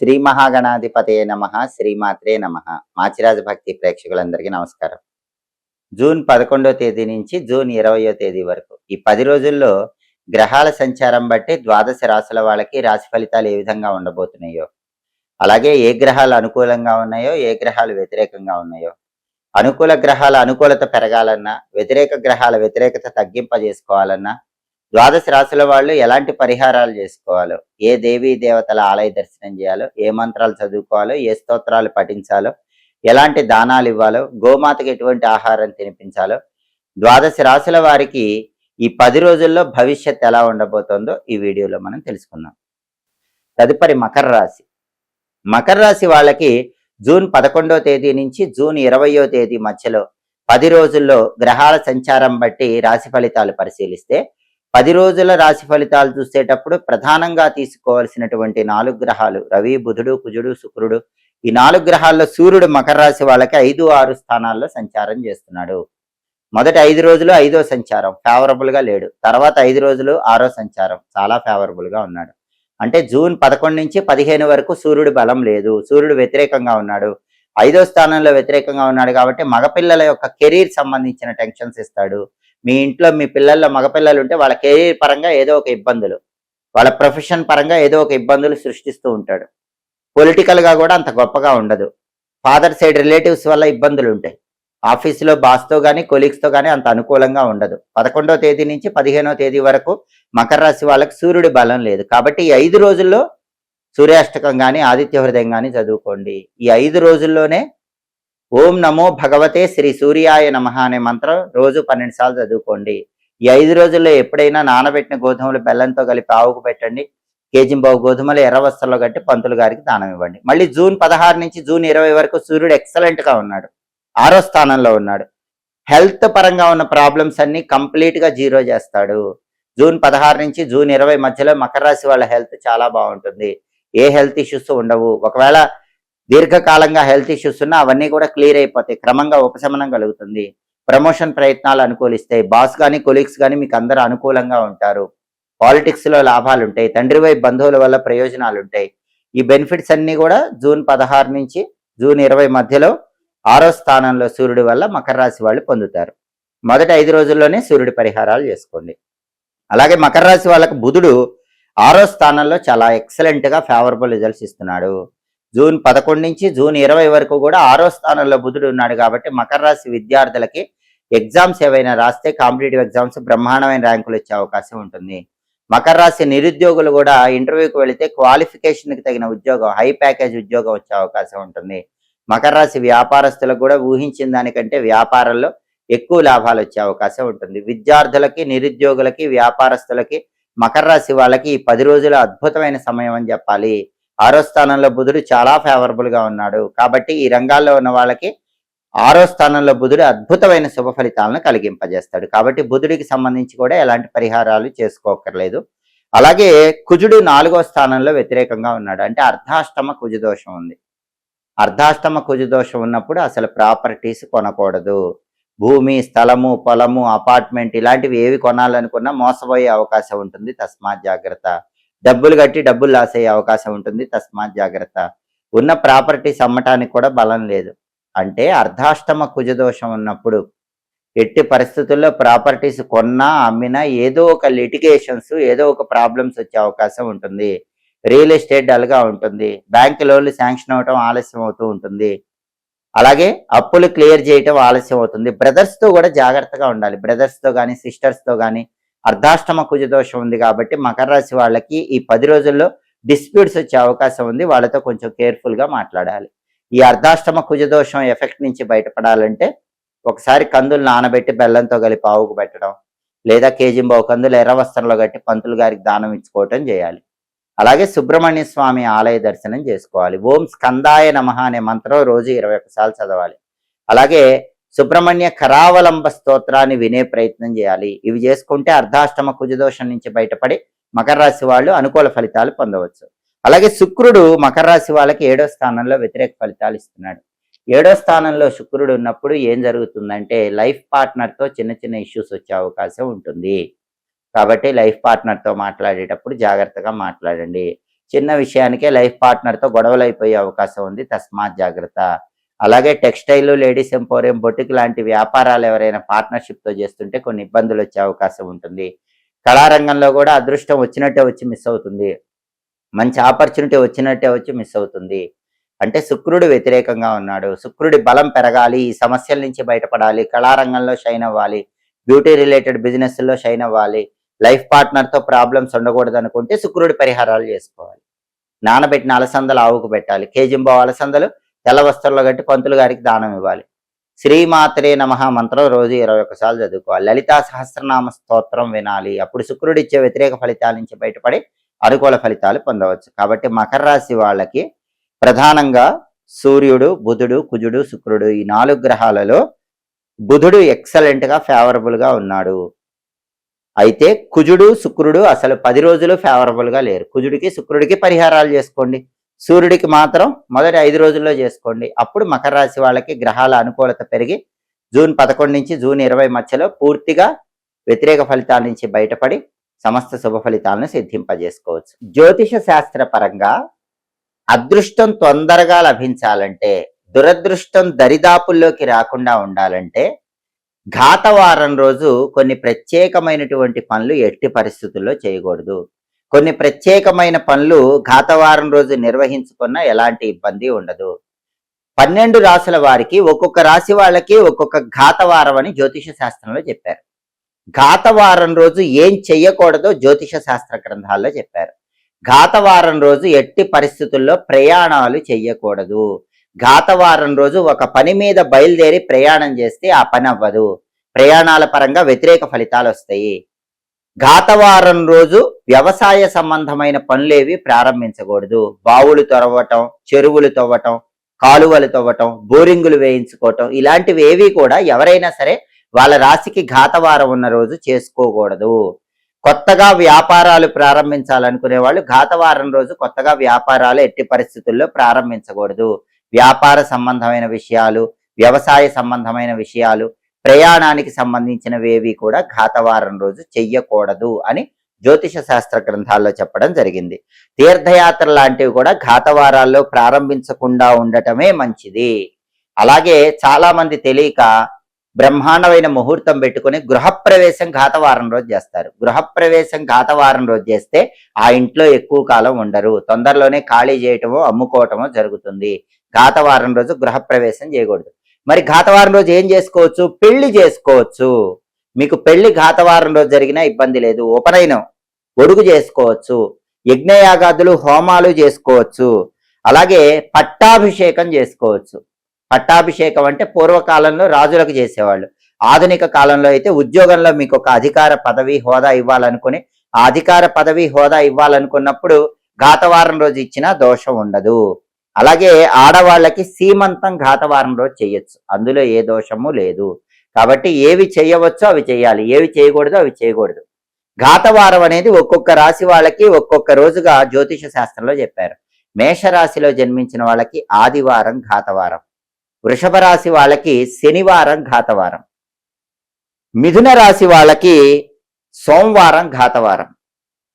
శ్రీ మహాగణాధిపతయే నమః. శ్రీమాత్రే నమః. మాచిరాజ భక్తి ప్రేక్షకులందరికీ నమస్కారం. జూన్ 11వ తేదీ నుంచి జూన్ 20వ తేదీ వరకు ఈ 10 రోజుల్లో గ్రహాల సంచారం బట్టి ద్వాదశ రాశుల వాళ్ళకి రాశి ఫలితాలు ఏ విధంగా ఉండబోతున్నాయో, అలాగే ఏ గ్రహాలు అనుకూలంగా ఉన్నాయో, ఏ గ్రహాలు వ్యతిరేకంగా ఉన్నాయో, అనుకూల గ్రహాల అనుకూలత పెరగాలన్నా, వ్యతిరేక గ్రహాల వ్యతిరేకత తగ్గింపజేసుకోవాలన్నా, ద్వాదశ రాశుల వాళ్ళు ఎలాంటి పరిహారాలు చేసుకోవాలో, ఏ దేవీ దేవతల ఆలయ దర్శనం చేయాలో, ఏ మంత్రాలు చదువుకోవాలో, ఏ స్తోత్రాలు పఠించాలో, ఎలాంటి దానాలు ఇవ్వాలో, గోమాతకి ఎటువంటి ఆహారం తినిపించాలో, ద్వాదశ రాశుల వారికి ఈ 10 రోజుల్లో భవిష్యత్ ఎలా ఉండబోతోందో ఈ వీడియోలో మనం తెలుసుకుందాం. తదుపరి మకర రాశి. మకర రాశి వాళ్ళకి జూన్ 11వ తేదీ నుంచి జూన్ 20వ తేదీ మధ్యలో 10 రోజుల్లో గ్రహాల సంచారం బట్టి రాశి ఫలితాలు పరిశీలిస్తే 10 రోజుల రాశి ఫలితాలు చూసేటప్పుడు ప్రధానంగా తీసుకోవాల్సినటువంటి 4 గ్రహాలు రవి, బుధుడు, కుజుడు, శుక్రుడు. ఈ 4 గ్రహాల్లో సూర్యుడు మకర రాశి వాళ్ళకి 5, 6 స్థానాల్లో సంచారం చేస్తున్నాడు. మొదటి 5 రోజులు 5వ సంచారం ఫేవరబుల్ గా లేడు. తర్వాత 5 రోజులు 6వ సంచారం చాలా ఫేవరబుల్ గా ఉన్నాడు. అంటే జూన్ 11 నుంచి 15 వరకు సూర్యుడు బలం లేదు, సూర్యుడు వ్యతిరేకంగా ఉన్నాడు. 5వ స్థానంలో వ్యతిరేకంగా ఉన్నాడు కాబట్టి మగపిల్లల యొక్క కెరీర్ సంబంధించిన టెన్షన్స్ ఇస్తాడు. మీ ఇంట్లో మీ పిల్లల్లో మగపిల్లలు ఉంటే వాళ్ళ కెరీర్ పరంగా ఏదో ఒక ఇబ్బందులు, వాళ్ళ ప్రొఫెషన్ పరంగా ఏదో ఒక ఇబ్బందులు సృష్టిస్తూ ఉంటాడు. పొలిటికల్ గా కూడా అంత గొప్పగా ఉండదు. ఫాదర్ సైడ్ రిలేటివ్స్ వల్ల ఇబ్బందులు ఉంటాయి. ఆఫీసులో బాస్తో కానీ కొలీగ్స్తో కానీ అంత అనుకూలంగా ఉండదు. 11వ తేదీ నుంచి 15వ తేదీ వరకు మకర రాశి వాళ్ళకి సూర్యుడి బలం లేదు. కాబట్టి ఈ 5 రోజుల్లో సూర్యాష్టకం కానీ ఆదిత్య హృదయం కానీ చదువుకోండి. ఈ 5 రోజుల్లోనే ఓం నమో భగవతే శ్రీ సూర్యాయ నమః అనే మంత్రం రోజు 12 సార్లు చదువుకోండి. ఈ 5 రోజుల్లో ఎప్పుడైనా నానబెట్టిన గోధుమలు బెల్లంతో కలిపి ఆవుకు పెట్టండి. కేజీంబావు గోధుమలు ఎర్ర వస్త్రంలో కట్టి పంతులు గారికి దానం ఇవ్వండి. మళ్ళీ జూన్ 16 నుంచి జూన్ 20 వరకు సూర్యుడు ఎక్సలెంట్ గా ఉన్నాడు, 6వ స్థానంలో ఉన్నాడు. హెల్త్ పరంగా ఉన్న ప్రాబ్లమ్స్ అన్ని కంప్లీట్ గా జీరో చేస్తాడు. జూన్ 16 నుంచి జూన్ 20 మధ్యలో మకర రాశి వాళ్ళ హెల్త్ చాలా బాగుంటుంది. ఏ హెల్త్ ఇష్యూస్ ఉండవు. ఒకవేళ దీర్ఘకాలంగా హెల్త్ ఇష్యూస్ ఉన్నా అవన్నీ కూడా క్లియర్ అయిపోతాయి. క్రమంగా ఉపశమనం కలుగుతుంది. ప్రమోషన్ ప్రయత్నాలు అనుకూలిస్తాయి. బాస్ కానీ కొలీగ్స్ కానీ మీకు అందరూ అనుకూలంగా ఉంటారు. పాలిటిక్స్ లో లాభాలు ఉంటాయి. తండ్రి వైపు బంధువుల వల్ల ప్రయోజనాలు ఉంటాయి. ఈ బెనిఫిట్స్ అన్ని కూడా జూన్ 16 నుంచి జూన్ 20 మధ్యలో 6వ స్థానంలో సూర్యుడి వల్ల మకర రాశి వాళ్ళు పొందుతారు. మొదటి 5 రోజుల్లోనే సూర్యుడి పరిహారాలు చేసుకోండి. అలాగే మకర రాశి వాళ్ళకి బుధుడు 6వ స్థానంలో చాలా ఎక్సలెంట్ గా ఫేవరబుల్ రిజల్ట్స్ ఇస్తున్నాడు. జూన్ 11 నుంచి జూన్ 20 వరకు కూడా 6వ స్థానంలో బుధుడు ఉన్నాడు. కాబట్టి మకర రాశి విద్యార్థులకి ఎగ్జామ్స్ ఏవైనా రాస్తే కాంపిటేటివ్ ఎగ్జామ్స్ బ్రహ్మాండమైన ర్యాంకులు వచ్చే అవకాశం ఉంటుంది. మకర రాశి నిరుద్యోగులు కూడా ఇంటర్వ్యూకి వెళితే క్వాలిఫికేషన్కి తగిన ఉద్యోగం, హై ప్యాకేజ్ ఉద్యోగం వచ్చే అవకాశం ఉంటుంది. మకర రాశి వ్యాపారస్తులకు కూడా ఊహించిన దానికంటే వ్యాపారంలో ఎక్కువ లాభాలు వచ్చే అవకాశం ఉంటుంది. విద్యార్థులకి, నిరుద్యోగులకి, వ్యాపారస్తులకి, మకర రాశి వాళ్ళకి ఈ 10 రోజుల అద్భుతమైన సమయం అని చెప్పాలి. 6వ స్థానంలో బుధుడు చాలా ఫేవరబుల్ గా ఉన్నాడు. కాబట్టి ఈ రంగాల్లో ఉన్న వాళ్ళకి 6వ స్థానంలో బుధుడు అద్భుతమైన శుభ ఫలితాలను కలిగింపజేస్తాడు. కాబట్టి బుధుడికి సంబంధించి కూడా ఎలాంటి పరిహారాలు చేసుకోకర్లేదు. అలాగే కుజుడు 4వ స్థానంలో వ్యతిరేకంగా ఉన్నాడు. అంటే అర్ధాష్టమ కుజ దోషం ఉంది. అర్ధాష్టమ కుజ దోషం ఉన్నప్పుడు అసలు ప్రాపర్టీస్ కొనకూడదు. భూమి, స్థలము, పొలము, అపార్ట్మెంట్ ఇలాంటివి ఏవి కొనాలనుకున్నా మోసపోయే అవకాశం ఉంటుంది. తస్మాత్ జాగ్రత్త. డబ్బులు కట్టి డబ్బులు లాస్ అయ్యే అవకాశం ఉంటుంది. తస్మాత్ జాగ్రత్త. ఉన్న ప్రాపర్టీస్ అమ్మటానికి కూడా బలం లేదు. అంటే అర్ధాష్టమ కుజదోషం ఉన్నప్పుడు ఎట్టి పరిస్థితుల్లో ప్రాపర్టీస్ కొన్నా అమ్మినా ఏదో ఒక లిటిగేషన్స్, ఏదో ఒక ప్రాబ్లమ్స్ వచ్చే అవకాశం ఉంటుంది. రియల్ ఎస్టేట్ డల్గా ఉంటుంది. బ్యాంక్ లోన్లు శాంక్షన్ అవటం ఆలస్యం అవుతూ ఉంటుంది. అలాగే అప్పులు క్లియర్ చేయటం ఆలస్యం అవుతుంది. బ్రదర్స్తో కూడా జాగ్రత్తగా ఉండాలి. బ్రదర్స్తో కానీ సిస్టర్స్తో కానీ అర్ధాష్టమ కుజ దోషం ఉంది. కాబట్టి మకర రాశి వాళ్ళకి ఈ 10 రోజుల్లో డిస్ప్యూట్స్ వచ్చే అవకాశం ఉంది. వాళ్ళతో కొంచెం కేర్ఫుల్గా మాట్లాడాలి. ఈ అర్ధాష్టమ కుజ దోషం ఎఫెక్ట్ నుంచి బయటపడాలంటే ఒకసారి కందులు నానబెట్టి బెల్లంతో కలిపి ఆవుకు పెట్టడం, లేదా కేజీంబావు కందులు ఎర్ర వస్త్రంలో కట్టి పంతులు గారికి దానం ఇచ్చుకోవటం చేయాలి. అలాగే సుబ్రహ్మణ్య స్వామి ఆలయ దర్శనం చేసుకోవాలి. ఓం స్కందాయ నమః అనే మంత్రం రోజు 21 సార్లు చదవాలి. అలాగే సుబ్రహ్మణ్య కరావలంబ స్తోత్రాన్ని వినే ప్రయత్నం చేయాలి. ఇవి చేసుకుంటే అర్ధాష్టమ కుజదోషం నుంచి బయటపడి మకర రాశి వాళ్ళు అనుకూల ఫలితాలు పొందవచ్చు. అలాగే శుక్రుడు మకర రాశి వాళ్ళకి 7వ స్థానంలో వ్యతిరేక ఫలితాలు ఇస్తున్నాడు. 7వ స్థానంలో శుక్రుడు ఉన్నప్పుడు ఏం జరుగుతుందంటే లైఫ్ పార్ట్నర్తో చిన్న చిన్న ఇష్యూస్ వచ్చే అవకాశం ఉంటుంది. కాబట్టి లైఫ్ పార్ట్నర్తో మాట్లాడేటప్పుడు జాగ్రత్తగా మాట్లాడండి. చిన్న విషయానికే లైఫ్ పార్ట్నర్తో గొడవలు అయిపోయే అవకాశం ఉంది, తస్మాత్ జాగ్రత్త. అలాగే టెక్స్టైల్, లేడీస్ ఎంపోరియం, బొటిక్ లాంటి వ్యాపారాలు ఎవరైనా పార్ట్నర్షిప్తో చేస్తుంటే కొన్ని ఇబ్బందులు వచ్చే అవకాశం ఉంటుంది. కళారంగంలో కూడా అదృష్టం వచ్చినట్టే వచ్చి మిస్ అవుతుంది, మంచి ఆపర్చునిటీ వచ్చినట్టే వచ్చి మిస్ అవుతుంది. అంటే శుక్రుడు వ్యతిరేకంగా ఉన్నాడు. శుక్రుడి బలం పెరగాలి, ఈ సమస్యల నుంచి బయటపడాలి, కళారంగంలో షైన్ అవ్వాలి, బ్యూటీ రిలేటెడ్ బిజినెస్లో షైన్ అవ్వాలి, లైఫ్ పార్ట్నర్తో ప్రాబ్లమ్స్ ఉండకూడదు అనుకుంటే శుక్రుడి పరిహారాలు చేసుకోవాలి. నానబెట్టిన అలసందలు ఆవుకు పెట్టాలి, కేజింబావు అలసందలు తెల్ల వస్త్రంలో కట్టి పంతులు గారికి దానం ఇవ్వాలి. శ్రీమాత్రే నమః మంత్రం రోజు 21 సార్లు చదువుకోవాలి. లలితా సహస్రనామ స్తోత్రం వినాలి. అప్పుడు శుక్రుడు ఇచ్చే వ్యతిరేక ఫలితాల నుంచి బయటపడి అనుకూల ఫలితాలు పొందవచ్చు. కాబట్టి మకర రాశి వాళ్ళకి ప్రధానంగా సూర్యుడు, బుధుడు, కుజుడు, శుక్రుడు ఈ 4 గ్రహాలలో బుధుడు ఎక్సలెంట్గా ఫేవరబుల్గా ఉన్నాడు. అయితే కుజుడు, శుక్రుడు అసలు 10 రోజులు ఫేవరబుల్గా లేరు. కుజుడికి, శుక్రుడికి పరిహారాలు చేసుకోండి, సూర్యుడికి మాత్రం మొదటి 5 రోజుల్లో చేసుకోండి. అప్పుడు మకర రాశి వాళ్ళకి గ్రహాల అనుకూలత పెరిగి జూన్ 11 నుంచి జూన్ 20 మధ్యలో పూర్తిగా వ్యతిరేక ఫలితాల నుంచి బయటపడి సమస్త శుభ ఫలితాలను సిద్ధింపజేసుకోవచ్చు. జ్యోతిష శాస్త్ర పరంగా అదృష్టం తొందరగా లభించాలంటే, దురదృష్టం దరిదాపుల్లోకి రాకుండా ఉండాలంటే ఘాతవారం రోజు కొన్ని ప్రత్యేకమైనటువంటి పనులు ఎట్టి పరిస్థితుల్లో చేయకూడదు. కొన్ని ప్రత్యేకమైన పనులు ఘాతవారం రోజు నిర్వహించుకున్న ఎలాంటి ఇబ్బంది ఉండదు. 12 రాశుల వారికి ఒక్కొక్క రాశి వాళ్ళకి ఒక్కొక్క ఘాతవారం అని జ్యోతిష శాస్త్రంలో చెప్పారు. ఘాతవారం రోజు ఏం చెయ్యకూడదో జ్యోతిష శాస్త్ర గ్రంథాల్లో చెప్పారు. ఘాతవారం రోజు ఎట్టి పరిస్థితుల్లో ప్రయాణాలు చెయ్యకూడదు. ఘాతవారం రోజు ఒక పని మీద బయలుదేరి ప్రయాణం చేస్తే ఆ పని అవ్వదు, ప్రయాణాల పరంగా వ్యతిరేక ఫలితాలు వస్తాయి. ఘాతవారం రోజు వ్యవసాయ సంబంధమైన పనులేవి ప్రారంభించకూడదు. బావులు తవ్వటం, చెరువులు తవ్వటం, కాలువలు తవ్వటం, బోరింగులు వేయించుకోవటం ఇలాంటివి ఏవి కూడా ఎవరైనా సరే వాళ్ళ రాశికి ఘాతవారం ఉన్న రోజు చేసుకోకూడదు. కొత్తగా వ్యాపారాలు ప్రారంభించాలనుకునే వాళ్ళు ఘాతవారం రోజు కొత్తగా వ్యాపారాలు ఎట్టి పరిస్థితుల్లో ప్రారంభించకూడదు. వ్యాపార సంబంధమైన విషయాలు, వ్యవసాయ సంబంధమైన విషయాలు, ప్రయాణానికి సంబంధించినవేవి కూడా ఘాతవారం రోజు చెయ్యకూడదు అని జ్యోతిష శాస్త్ర గ్రంథాల్లో చెప్పడం జరిగింది. తీర్థయాత్ర లాంటివి కూడా ఘాతవారాల్లో ప్రారంభించకుండా ఉండటమే మంచిది. అలాగే చాలా మంది తెలియక బ్రహ్మాండమైన ముహూర్తం పెట్టుకుని గృహప్రవేశం ఘాతవారం రోజు చేస్తారు. గృహప్రవేశం ఘాతవారం రోజు చేస్తే ఆ ఇంట్లో ఎక్కువ కాలం ఉండరు, తొందరలోనే ఖాళీ చేయటమో అమ్ముకోవటమో జరుగుతుంది. ఘాతవారం రోజు గృహప్రవేశం చేయకూడదు. మరి ఘాతవారం రోజు ఏం చేసుకోవచ్చు? పెళ్లి చేసుకోవచ్చు. మీకు పెళ్లి ఘాతవారం రోజు జరిగినా ఇబ్బంది లేదు. ఉపనయనం, ఒడుగు చేసుకోవచ్చు, యజ్ఞయాగాదులు, హోమాలు చేసుకోవచ్చు. అలాగే పట్టాభిషేకం చేసుకోవచ్చు. పట్టాభిషేకం అంటే పూర్వకాలంలో రాజులకు చేసేవాళ్ళు. ఆధునిక కాలంలో అయితే ఉద్యోగంలో మీకు ఒక అధికార పదవి హోదా ఇవ్వాలనుకుని ఆ అధికార పదవి హోదా ఇవ్వాలనుకున్నప్పుడు ఘాతవారం రోజు ఇచ్చినా దోషం ఉండదు. అలాగే ఆడవాళ్ళకి సీమంతం ఘాతవారం రోజు చేయొచ్చు, అందులో ఏ దోషము లేదు. కాబట్టి ఏవి చేయవచ్చో అవి చేయాలి, ఏవి చేయకూడదో అవి చేయకూడదు. ఘాతవారం అనేది ఒక్కొక్క రాశి వాళ్ళకి ఒక్కొక్క రోజుగా జ్యోతిష శాస్త్రంలో చెప్పారు. మేషరాశిలో జన్మించిన వాళ్ళకి ఆదివారం ఘాతవారం, వృషభ రాశి వాళ్ళకి శనివారం ఘాతవారం, మిథున రాశి వాళ్ళకి సోమవారం ఘాతవారం,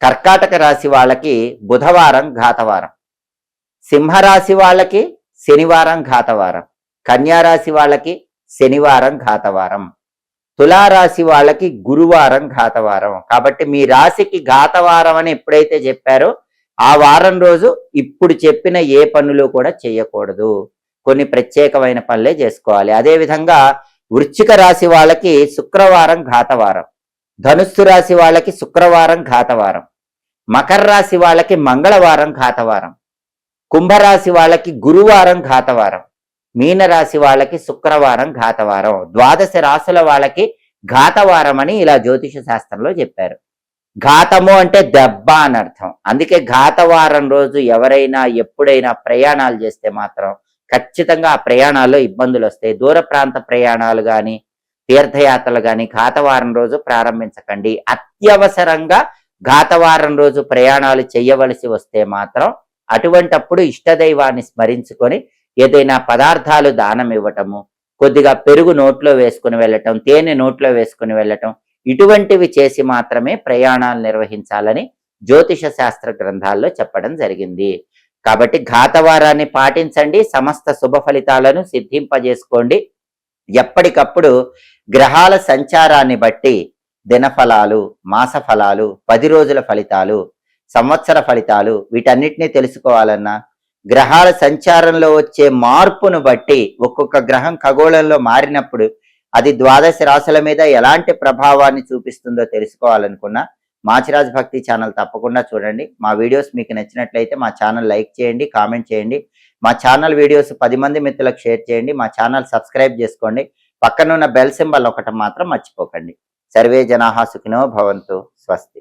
కర్కాటక రాశి వాళ్ళకి బుధవారం ఘాతవారం, సింహరాశి వాళ్ళకి శనివారం ఘాతవారం, కన్యారాశి వాళ్ళకి శనివారం ఘాతవారం, తులారాశి వాళ్ళకి గురువారం ఘాతవారం. కాబట్టి మీ రాశికి ఘాతవారం అని ఎప్పుడైతే చెప్పారో ఆ వారం రోజు ఇప్పుడు చెప్పిన ఏ పనులు కూడా చేయకూడదు, కొన్ని ప్రత్యేకమైన పనులే చేసుకోవాలి. అదేవిధంగా వృశ్చిక రాశి వాళ్ళకి శుక్రవారం ఘాతవారం, ధనుస్సు రాశి వాళ్ళకి శుక్రవారం ఘాతవారం, మకర రాశి వాళ్ళకి మంగళవారం ఘాతవారం, కుంభరాశి వాళ్ళకి గురువారం ఘాతవారం, మీనరాశి వాళ్ళకి శుక్రవారం ఘాతవారం. 12 రాశుల వాళ్ళకి ఘాతవారం అని ఇలా జ్యోతిష శాస్త్రంలో చెప్పారు. ఘాతము అంటే దెబ్బ అని అర్థం. అందుకే ఘాతవారం రోజు ఎవరైనా ఎప్పుడైనా ప్రయాణాలు చేస్తే మాత్రం ఖచ్చితంగా ఆ ప్రయాణాల్లో ఇబ్బందులు వస్తాయి. దూర ప్రాంత ప్రయాణాలు కానీ తీర్థయాత్రలు కానీ ఘాతవారం రోజు ప్రారంభించకండి. అత్యవసరంగా ఘాతవారం రోజు ప్రయాణాలు చేయవలసి వస్తే మాత్రం అటువంటప్పుడు ఇష్టదైవాన్ని స్మరించుకొని ఏదైనా పదార్థాలు దానం ఇవ్వటము, కొద్దిగా పెరుగు నోట్లో వేసుకుని వెళ్ళటం, తేనె నోట్లో వేసుకుని వెళ్ళటం, ఇటువంటివి చేసి మాత్రమే ప్రయాణాలు నిర్వహించాలని జ్యోతిష శాస్త్ర గ్రంథాల్లో చెప్పడం జరిగింది. కాబట్టి ఘాతవారాన్ని పాటించండి, సమస్త శుభ ఫలితాలను సిద్ధింపజేసుకోండి. ఎప్పటికప్పుడు గ్రహాల సంచారాన్ని బట్టి దినఫలాలు, మాస ఫలాలు, 10 రోజుల ఫలితాలు, సంవత్సర ఫలితాలు వీటన్నిటినీ తెలుసుకోవాలన్నా, గ్రహాల సంచారంలో వచ్చే మార్పును బట్టి ఒక్కొక్క గ్రహం ఖగోళంలో మారినప్పుడు అది ద్వాదశ రాశుల మీద ఎలాంటి ప్రభావాన్ని చూపిస్తుందో తెలుసుకోవాలనుకున్నా మాచిరాజ్ భక్తి ఛానల్ తప్పకుండా చూడండి. మా వీడియోస్ మీకు నచ్చినట్లయితే మా ఛానల్ లైక్ చేయండి, కామెంట్ చేయండి. మా ఛానల్ వీడియోస్ 10 మంది మిత్రులకు షేర్ చేయండి. మా ఛానల్ సబ్స్క్రైబ్ చేసుకోండి. పక్కనున్న బెల్ సింబల్ ఒకటి మాత్రం మర్చిపోకండి. సర్వే జనాః సుఖినో భవంతు. స్వస్తి.